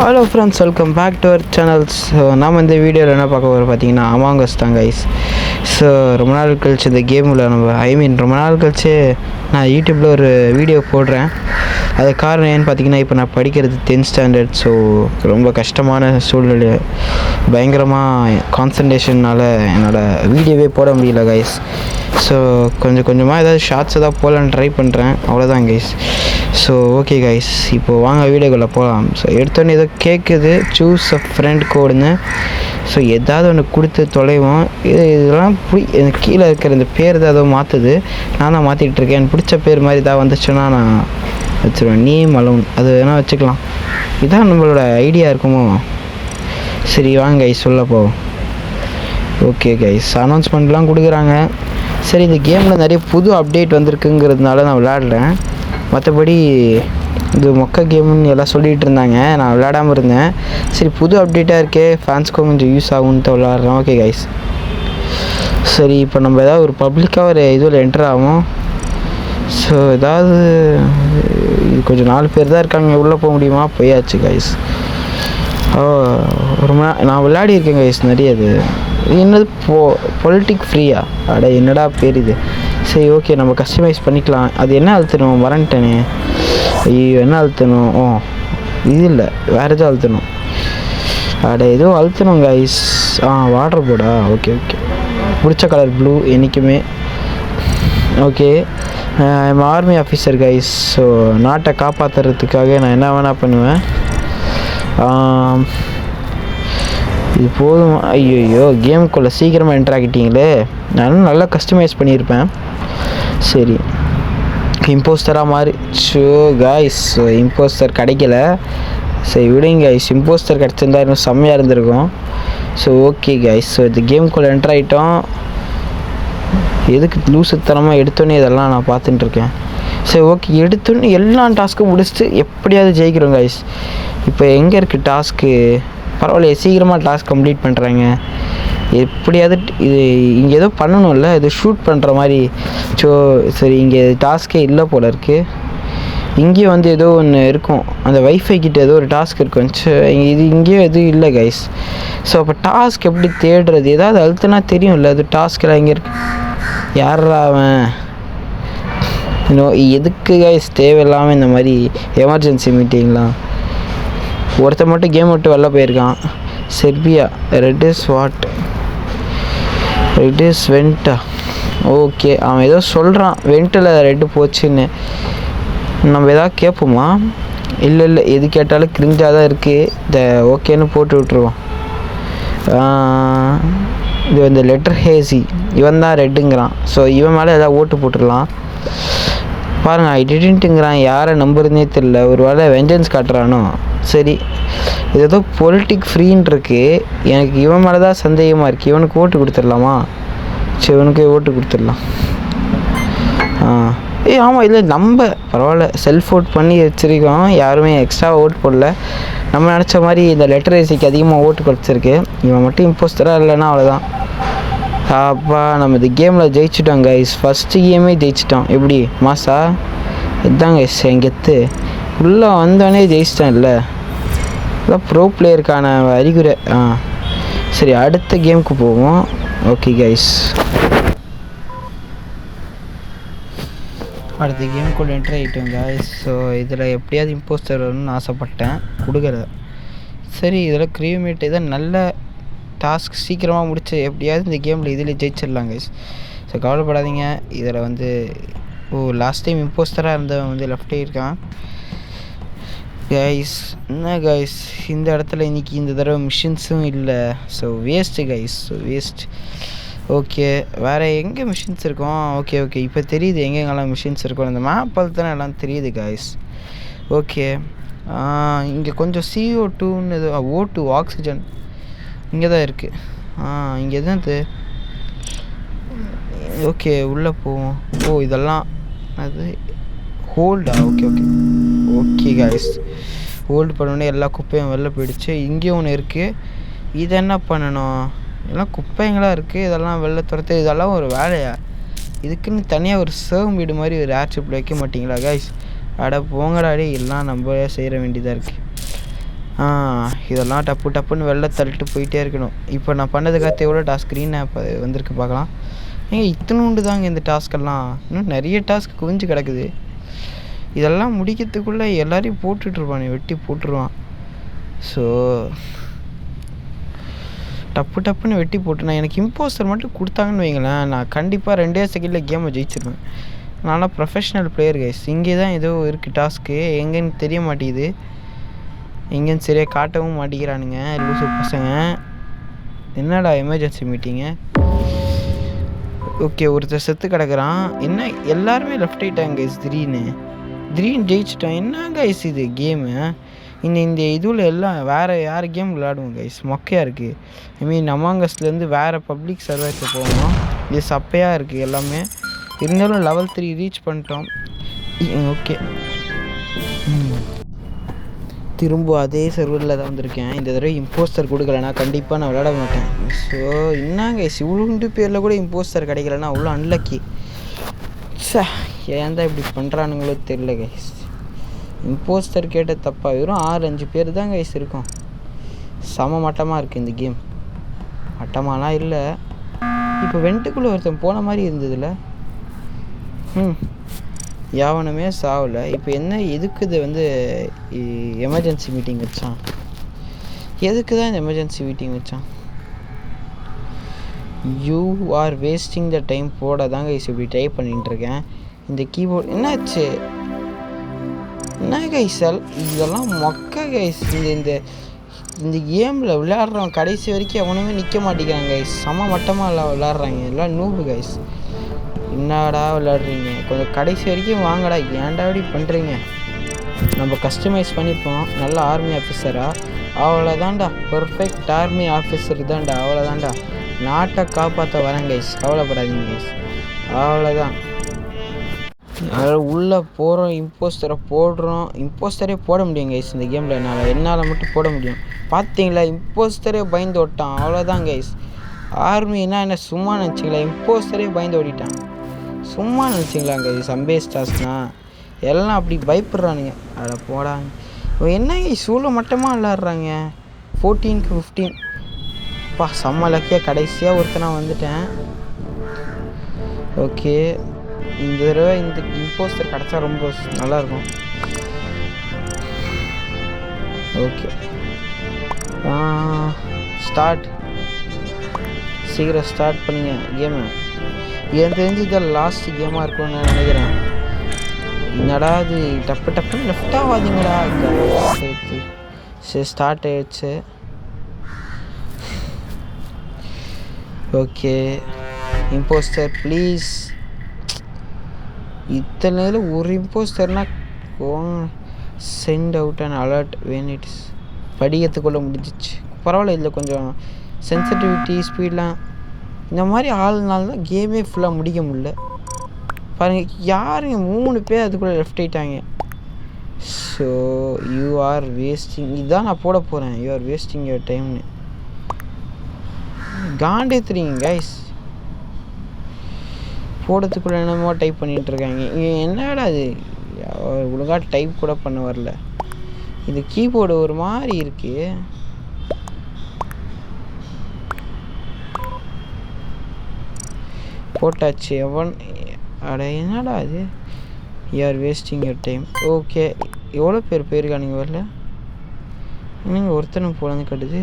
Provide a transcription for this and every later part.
Hello friends, welcome back to our channels. நாம் இந்த வீடியோவில் என்ன பார்க்க போகிறோம் பார்த்தீங்கன்னா அமாங் அஸ் தான் கைஸ். ஸோ ரொம்ப நாள் கழிச்சு இந்த கேமில் ரொம்ப நாள் கழிச்சு நான் யூடியூப்பில் ஒரு வீடியோ போடுறேன். அது காரணம் ஏன்னு பார்த்தீங்கன்னா, இப்போ நான் படிக்கிறது 10th ஸ்டாண்டர்ட். ஸோ ரொம்ப கஷ்டமான சூழ்நிலை, பயங்கரமாக கான்சன்ட்ரேஷனால் என்னோடய வீடியோவே போட முடியல கைஸ். ஸோ கொஞ்சமாக ஏதாவது ஷார்ட்ஸ் எதாவது போடலான்னு ட்ரை பண்ணுறேன், அவ்வளோதான் கைஸ். ஸோ ஓகே கைஸ், இப்போது வாங்க வீடியோக்குள்ளே போகலாம். ஸோ எடுத்தோன்னே ஏதோ கேட்குது, சூஸ் அ ஃப்ரெண்ட் கோடுன்னு. ஸோ ஏதாவது ஒன்று கொடுத்து தொலைவோம். இதெல்லாம் எனக்கு கீழே இருக்கிற இந்த பேர் தான் ஏதோ மாற்றுது, நான் தான் மாற்றிட்டுருக்கேன். எனக்கு பிடிச்ச பேர் மாதிரி தான் வந்துச்சுன்னா நான் வச்சுருவேன். நேம் அலோன் அது வேணால் வச்சுக்கலாம். இதுதான் நம்மளோட ஐடியா இருக்குமோ. சரி வாங்க கைஸ் சொல்ல போவோம். ஓகே கைஸ், அனௌன்ஸ்மெண்ட்லாம் கொடுக்குறாங்க. சரி, இந்த கேமில் நிறைய புது அப்டேட் வந்திருக்குங்கிறதுனால நான் விளையாடுறேன். மற்றபடி இது மொக்க கேமுன்னு எல்லாம் சொல்லிகிட்டு இருந்தாங்க, நான் விளையாடாமல் இருந்தேன். சரி, புது அப்டேட்டாக இருக்கே, ஃபேன்ஸ்க்கும் கொஞ்சம் யூஸ் ஆகும்ன்ட்டு விளையாடுறேன். ஓகே கைஸ், சரி இப்போ நம்ம ஏதாவது ஒரு பப்ளிக்காக ஒரு இதில் என்டர் ஆகும். ஸோ ஏதாவது இது கொஞ்சம் 4 பேர் தான் இருக்காங்க, உள்ளே போக முடியுமா? போயாச்சு கைஸ். நான் விளையாடியிருக்கேன் கைஸ் நிறைய. அது என்னது பொலிட்டிக் ஃப்ரீயா? அட என்னடா பேர் இது. சரி ஓகே, நம்ம கஸ்டமைஸ் பண்ணிக்கலாம். அது என்ன அழுத்தணும்? மறந்துட்டேனே. ஐயோ, என்ன அழுத்தணும்? இது இல்லை, வேறு எதுவும் அழுத்தணும். அட ஏதோ அழுத்தணும் கைஸ். வாட்டர் போர்டா? ஓகே ஓகே, பிடிச்ச கலர் ப்ளூ என்றைக்குமே. Okay, I'm army officer guys. So நாட்டை காப்பாற்றுறதுக்காக நான் என்ன வேணால் பண்ணுவேன். இது போதும். ஐயோ, கேமுக்குள்ளே சீக்கிரமாக என்டர் ஆகிட்டீங்களே. நானும் நல்லா கஸ்டமைஸ் பண்ணியிருப்பேன். சரி, இம்போஸ்டராக மாறிச்சோ கைஸ். இம்போஸ்டர் கிடைக்கல. சரி விடுங்க கைஸ், இம்போஸ்டர் கிடச்சிருந்தா இன்னும் செம்மையாக இருந்திருக்கும். ஸோ ஓகே கைஸ், ஸோ இந்த கேமுக்குள்ளே என்டர் ஆகிட்டோம். எதுக்கு லூசுத்தனமாக எடுத்தோன்னே இதெல்லாம் நான் பார்த்துட்டுருக்கேன். சரி ஓகே, எடுத்தோன்னே எல்லா டாஸ்க்கும் முடிச்சுட்டு எப்படியாவது ஜெயிக்கிறோம் கைஸ். இப்போ எங்கே இருக்குது டாஸ்க்கு? பரவாயில்ல, சீக்கிரமாக டாஸ்க் கம்ப்ளீட் பண்ணுறாங்க. எப்படியாவது இது இங்கே ஏதோ பண்ணணும்ல, இது ஷூட் பண்ணுற மாதிரி. ஸோ சரி, இங்கே டாஸ்க்கே இல்லை போல் இருக்குது. இங்கேயும் வந்து ஏதோ ஒன்று இருக்கும், அந்த வைஃபை கிட்ட ஏதோ ஒரு டாஸ்க் இருக்கும். இது இங்கேயும் எதுவும் இல்லை கைஸ். ஸோ அப்போ டாஸ்க் எப்படி தேடுறது? ஏதாவது அழுத்தினா தெரியும்ல அது டாஸ்க்கெல்லாம் எங்கே இருக்கு. யாரா அவன்? இன்னும் எதுக்கு கைஸ் தேவையில்லாமல் இந்த மாதிரி எமர்ஜென்சி மீட்டிங்லாம்? ஒருத்தர் மட்டும் கேம் விட்டு வெளில போயிருக்கான். Serbia. Red is what? Red is வெண்ட்டா? ஓகே, அவன் ஏதோ சொல்கிறான், வெண்ட்டில் ரெட்டு போச்சுன்னு. நம்ம எதாவது கேட்போமா? இல்லை, எது கேட்டாலும் கிரிஞ்சாக தான் இருக்குது. இந்த ஓகேன்னு போட்டு விட்ருவோம். இது இந்த லெட்டர் ஹேசி, இவன் தான் ரெட்டுங்கிறான். ஸோ இவன் மேலே எதாவது ஓட்டு போட்டுடலாம். பாருங்கள், ஐ டிடன்ட்டுங்கிறான். யாரை நம்புறதுனே தெரில. ஒரு வேளை வெஞ்சன்ஸ் காட்டுறானோ. சரி, இது ஏதோ பொலிட்டிக் ஃப்ரீன்னு இருக்குது. எனக்கு இவன் மேலே தான் சந்தேகமாக இருக்குது. இவனுக்கு ஓட்டு கொடுத்துடலாமா? சரி, இவனுக்கு ஓட்டு கொடுத்துடலாம். ஆமாம், இல்லை நம்ம பரவாயில்ல, செல்ஃப் ஓட் பண்ணி வச்சுருக்கோம். யாருமே எக்ஸ்ட்ரா ஓட்டு போடல. நம்ம நினச்ச மாதிரி இந்த லெட்டர் ஏசிக்கு அதிகமாக ஓட்டு கிடச்சிருக்கு. இவன் மட்டும் இம்போஸ்டராக இல்லைன்னா அவ்வளோதான். அப்பா, நம்ம இந்த கேமில் ஜெயிச்சிட்டோம் கைஸ். ஃபஸ்ட்டு கேமே ஜெயிச்சிட்டோம். எப்படி மாசா? இதுதான் கைஸ் எங்கெத்து. உள்ளே வந்தோடனே ஜெயிச்சிட்டேன். இல்லை அதான் ப்ரோ பிளேயருக்கான அறிகுறை. சரி, அடுத்த கேமுக்கு போவோம். ஓகே கைஸ், அடுத்த கேமுக்குள்ளே என்ட்ரு ஆகிட்டோம் கைஸ். ஸோ இதில் எப்படியாவது இம்போஸ்டர் வரணும்னு ஆசைப்பட்டேன், கொடுக்கல. சரி, இதில் க்ரீவ்மேட் இதை நல்ல டாஸ்க் சீக்கிரமாக முடிச்சு எப்படியாவது இந்த கேமில் இதில் ஜெயிச்சிடலாம் கைஸ். ஸோ கவலைப்படாதீங்க. இதில் வந்து லாஸ்ட் டைம் இம்போஸ்டராக இருந்தவன் வந்து லெஃப்டே இருக்கான் கைஸ். என்ன கைஸ், இந்த இடத்துல இன்றைக்கி இந்த தடவை மிஷின்ஸும் இல்லை. So waste guys, so waste. Okay, வேறு எங்கே மிஷின்ஸ் இருக்கும்? ஓகே இப்போ தெரியுது எங்கெங்கெல்லாம் மிஷின்ஸ் இருக்கும். இந்த மேப் தானே எல்லாம் தெரியுது கைஸ். ஓகே, இங்கே கொஞ்சம் CO2ன்னு எது O2 ஆக்சிஜன் இங்கே தான் இருக்குது. இங்கே எதுவும் இது. ஓகே, உள்ளே போவோம். இதெல்லாம் அது ஹோல்டா? ஓகே கைஸ், ஹோல்டு பண்ணோடனே எல்லா குப்பையும் வெளில போயிடுச்சு. இங்கேயும் ஒன்று இருக்குது. இதை என்ன பண்ணணும்? இதெல்லாம் குப்பைங்களாக இருக்குது, இதெல்லாம் வெளில துரத்து. இதெல்லாம் ஒரு வேலையா? இதுக்குன்னு தனியாக ஒரு சர்வ் வீடு மாதிரி ஒரு ஏர்ஷிப்பில் வைக்க மாட்டிங்களா கைஸ்? அட போங்கடாடி, எல்லாம் நம்ம செய்கிற வேண்டியதாக இருக்குது. இதெல்லாம் டப்பு டப்புன்னு வெளில தள்ளிட்டு போயிட்டே இருக்கணும். இப்போ நான் பண்ணதுக்காக எவ்வளோ டாஸ்க் க்ரீன் ஆப் வந்திருக்கு பார்க்கலாம். இத்தனோண்டு தாங்க இந்த டாஸ்க்கெல்லாம். இன்னும் நிறைய டாஸ்க் குவிஞ்சு கிடக்குது. இதெல்லாம் முடிக்கிறதுக்குள்ளே எல்லாரையும் போட்டுட்ருப்பானே, வெட்டி போட்டுருவான். ஸோ டப்பு டப்புன்னு வெட்டி போட்டுனா எனக்கு இம்போஸ்டர் மட்டும் கொடுத்தாங்கன்னு வைங்களேன், நான் கண்டிப்பாக 2 செகண்டில் கேமை ஜெயிச்சிருவேன். நான்லாம் ப்ரொஃபஷ்னல் பிளேயர் கைஸ். இங்கே தான் ஏதோ இருக்குது டாஸ்க்கு, எங்கேன்னு தெரிய மாட்டேங்குது. எங்கேன்னு சரியாக காட்டவும் மாட்டேங்கிறானுங்க லூசு பசங்க. என்னடா எமர்ஜென்சி மீட்டிங்கு? ஓகே, ஒருத்தர் செத்து கிடக்குறான். என்ன எல்லாருமே லெஃப்ட் ஆகிட்டாங்க கைஸ். திடீர்னு ஜெயிச்சிட்டோம். என்ன கைஸ் இது கேமு? இந்த இதுவில் எல்லாம் வேறு யார் கேம் விளையாடுவோம் கைஸ்? மொக்கையாக இருக்குது. ஐ மீன் அமாங்கஸ்லேருந்து வேறு பப்ளிக் சர்வீஸில் போகணும். இது சப்பையாக இருக்குது எல்லாமே. இருந்தாலும் லெவல் 3 ரீச் பண்ணிட்டோம். ஓகே, திரும்ப அதே சர்வரில் தான் வந்திருக்கேன். இந்த தடவை இம்போஸ்டர் கொடுக்கலன்னா கண்டிப்பாக நான் விளையாட மாட்டேன். ஸோ என்னங்க இவ்வளோண்டு பேரில் கூட இம்போஸ்டர் கிடைக்கலன்னா அவ்வளோ அன்லக்கி. ஏன் தான் இப்படி பண்ணுறானுங்களோ தெரியல கைஸ். இம்போஸ்டர் கேட்ட தப்பா? வெறும் 6-5 பேர் தான் கைஸ் இருக்கும். செம மட்டமாக இருக்குது இந்த கேம். மட்டமாலாம் இல்லை. இப்போ வெண்ட்டுக்குள்ளே ஒருத்தன் போன மாதிரி இருந்ததில்ல. யாவனுமே சாவலை. இப்போ என்ன எதுக்கு இது வந்து எமர்ஜென்சி மீட்டிங் வச்சான்? எதுக்கு தான் இந்த எமர்ஜென்சி மீட்டிங் வச்சான்? You are wasting the time போட தாங்க இப்படி ட்ரை பண்ணிட்டுருக்கேன். இந்த கீபோர்டு என்னாச்சு? என்ன கைஸால் இதெல்லாம் மொக்க கைஸ். இந்த கேமில் விளையாடுறவன் கடைசி வரைக்கும் எவனுமே நிற்க மாட்டேங்கிறாங்க கைஸ். செம மட்டமாக எல்லாம் விளையாடுறாங்க. எல்லாம் நூறு கைஸ். என்னடா விளையாடுறீங்க? கொஞ்சம் கடைசி வரைக்கும் வாங்கடா. ஏன்டா இப்படி பண்ணுறீங்க? நம்ம கஸ்டமைஸ் பண்ணிப்போம். நல்ல ஆர்மி ஆஃபீஸராக அவ்வளோதான்டா. பர்ஃபெக்ட் ஆர்மி ஆஃபீஸர் தான்டா. அவ்வளோதான்டா. நாட்டை காப்பாற்ற வரேன் கைஸ். கவலைப்படாதீங்க கைஸ். அவ்வளோதான். உள்ளே போகிறோம், இம்போஸ்டரை போடுறோம். இம்போஸ்டரே போட முடியும் கைஸ் இந்த கேமில். என்னால் மட்டும் போட முடியும். பார்த்தீங்களா, இம்போஸ்டரே பயந்து ஓட்டான். அவ்வளோதான் கைஸ். ஆர்மின்னா என்ன சும்மா நினச்சிங்களா? இம்போஸ்டரே பயந்து ஓடிட்டான். சும்மா நினச்சிங்களா கைஸ்? அம்பேஸ்டாஸ்னா எல்லாம் அப்படி பயப்படுறானுங்க. அதில் போடாங்க. என்ன கைஸ் இவ்வளோ மட்டமாக விளாட்றாங்க? 14க்கு 15. செம்ம லக்கியாக கடைசியாக ஒருத்தனாக வந்துட்டேன். ஓகே, இந்த தடவை இந்த இம்போஸ்டர் கிடச்சா ரொம்ப நல்லாயிருக்கும். Okay, start. சீக்கிரம் ஸ்டார்ட் பண்ணுங்க கேமை. எனக்கு தெரிஞ்சு இதான் லாஸ்ட் கேமாக இருக்கும்னு நான் நினைக்கிறேன். என்னடா இது டப்பு டப்புன்னு லெஃப்ட் ஆகாதீங்கடா. சரி, ஸ்டார்ட் ஆயிடுச்சு. Okay, impostor please. இத்தனை நேரம் ஒரு இம்போஸ்டர்னா sent out and alert when it's. படிக்கிறதுக்குள்ளே முடிஞ்சிச்சு. பரவாயில்ல, இதில் கொஞ்சம் சென்சிட்டிவிட்டி ஸ்பீட்லாம் இந்த மாதிரி ஆளுனால தான் கேமே ஃபுல்லாக முடிக்க முடியல. பாருங்கள், யாருங்க 3 பேர் அதுக்குள்ளே லெஃப்ட் ஆகிட்டாங்க. So you are wasting. இதுதான் நான் போட போகிறேன். யூ ஆர் வேஸ்டிங் யுவர் டைம்னு. காண்டேத்துறீங்க கைஸ். போடுறதுக்குள்ளே என்னமோ டைப் பண்ணிகிட்ருக்காங்க. என்னடா அது ஒழுங்காக டைப் கூட பண்ண வரல. இது கீபோர்டு ஒரு மாதிரி இருக்கு. போட்டாச்சு. அட என்னடா அது? You are wasting your time. Okay, எவ்வளோ பேர் போயிருக்கானுங்க வரல? என்னங்க ஒருத்தனும் போலன்னு கட்டுது.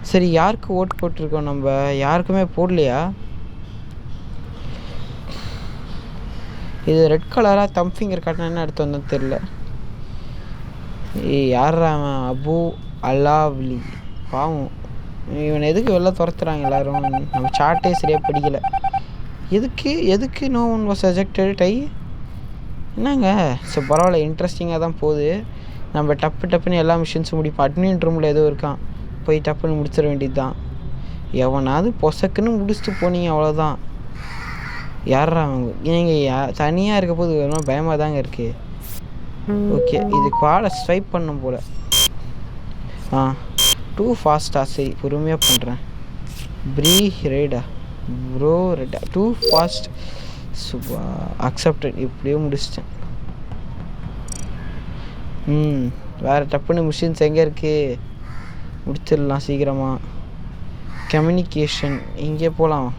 சரி, யாருக்கு ஓட் போட்டிருக்கோம் நம்ம? யாருக்குமே போடலையா? இது ரெட் கலராக தம் ஃபிங்கர் காட்டினா என்ன எடுத்து வந்தோன்னு தெரில. யாரா அவன்? அபு அலாவ்லி. பாவம், இவனை எதுக்கு வெளில துரத்துறாங்க எல்லோரும்? நம்ம சார்ட்டே சரியாக படிக்கலை. எதுக்கு நோ ஒன் வாஸ் சஜெக்டட் டை? என்னங்க? ஸோ பரவாயில்ல, இன்ட்ரெஸ்டிங்காக தான் போகுது. நம்ம டப்புன்னு எல்லா மிஷின்ஸும் முடிப்போம். அட்மின் ரூமில் ஏதோ இருக்கான், போய் டப்புன்னு முடிச்சிட வேண்டியது தான். எவனாவது பொசக்குன்னு முடிச்சுட்டு போனீங்க அவ்வளோதான். யாரா அவங்க? நீங்கள் தனியாக இருக்க போது வேணும், பயமாக தாங்க இருக்குது. ஓகே, இது குவாடை ஸ்வைப் பண்ணும் போல். டூ ஃபாஸ்ட்டா? சரி, பொறுமையாக பண்ணுறேன். Radar bro, radar two fast. Accepted. இப்படியே முடிச்சிட்டேன். வேறு டப்புன்னு மிஷின்ஸ் எங்கே இருக்குது, முடிச்சிடலாம் சீக்கிரமாக. கம்யூனிகேஷன் இங்கே போகலாம்.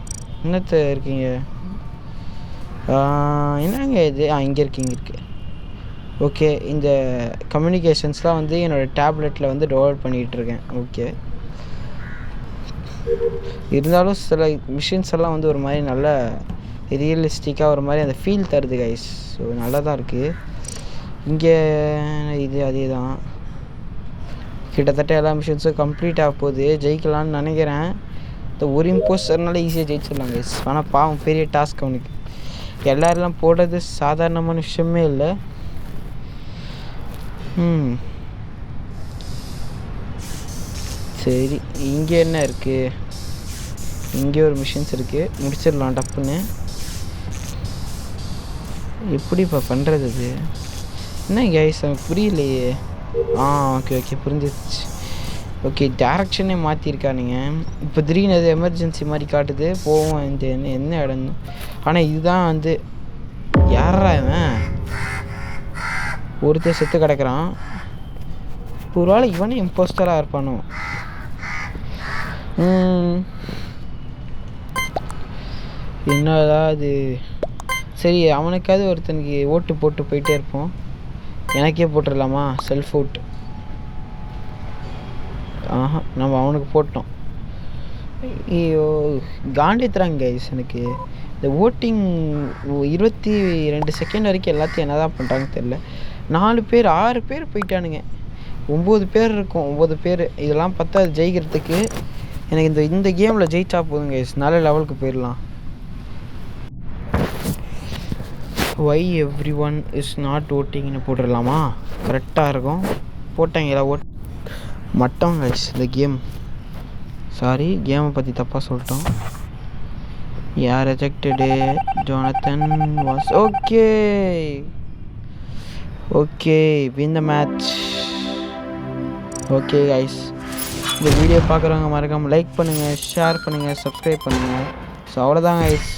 என்னத்த இருக்கீங்க? என்னங்க இது? இங்கே இருக்குது. ஓகே, இந்த கம்யூனிகேஷன்ஸ்லாம் வந்து என்னோடய டேப்லெட்டில் வந்து டவுன்லோட் பண்ணிகிட்ருக்கேன். ஓகே, இருந்தாலும் சில மிஷின்ஸ் எல்லாம் வந்து ஒரு மாதிரி நல்ல ரியலிஸ்டிக்காக ஒரு மாதிரி அந்த ஃபீல் தருது கைஸ். ஸோ நல்லா தான் இருக்குது. இங்கே இது அதே தான். கிட்டத்தட்ட எல்லா மிஷின்ஸும் கம்ப்ளீட் ஆக போகுது. ஜெயிக்கலான்னு நினைக்கிறேன். இந்த ஒரு இம்போஸ்டர்னால ஈஸியாக ஜெயிச்சிடலாம் கைஸ். ஆனால் பாவம், பெரிய டாஸ்க் அவனுக்கு. எல்லோரெல்லாம் போடுறது சாதாரணமான விஷயமே இல்லை. சரி, இங்கே என்ன இருக்குது? இங்கே ஒரு மிஷின்ஸ் இருக்குது, முடிச்சிடலாம் டப்புன்னு. எப்படி இப்போ பண்ணுறது? இது என்ன கைஸ் புரியலையே. ஓகே புரிஞ்சிச்சு. ஓகே, டேரக்ஷனே மாற்றிருக்கானுங்க. இப்போ திடீர்னு அது எமர்ஜென்சி மாதிரி காட்டுது. போவோம் இந்த என்ன இடம். ஆனால் இதுதான் வந்து யாரா இவன்? ஒருத்தர் செத்து கிடக்கிறான். ஒரு வேளை இவனே இம்போஸ்டராக இருப்பானோ? என்னடா அது? சரி, அவனுக்காவது ஒருத்தனுக்கு ஓட்டு போட்டு போயிட்டே இருப்போம். எனக்கே போட்டுடலாமா? Self vote. நம்ம அவனுக்கு போட்டோம். ஐயோ, காண்டித்துறாங்க கைஸ் எனக்கு. இந்த ஓட்டிங் 22 செகண்ட் வரைக்கும் எல்லாத்தையும் என்ன தான் பண்ணுறாங்கன்னு தெரில. 4 பேர் 6 பேர் போயிட்டானுங்க. 9 பேர் இருக்கும். 9 பேர் இதெல்லாம் பார்த்தா ஜெயிக்கிறதுக்கு எனக்கு இந்த கேமில் ஜெயிச்சா போதும் கைஸ். நல்ல லெவலுக்கு போயிடலாம். why everyone is not votingன்னு போட்டுடலாமா? கரெக்டாக இருக்கும். போட்டாங்களா? மட்டம் கைஸ் இந்த கேம். சாரி, கேமை பற்றி தப்பாக சொல்லிட்டோம். யார் rejected? Jonathan was okay win the match. Okay guys, இந்த வீடியோ பார்க்குறவங்க மறக்காமல் லைக் பண்ணுங்கள், ஷேர் பண்ணுங்கள், சப்ஸ்கிரைப் பண்ணுங்கள். ஸோ அவ்வளோதான் கைஸ்.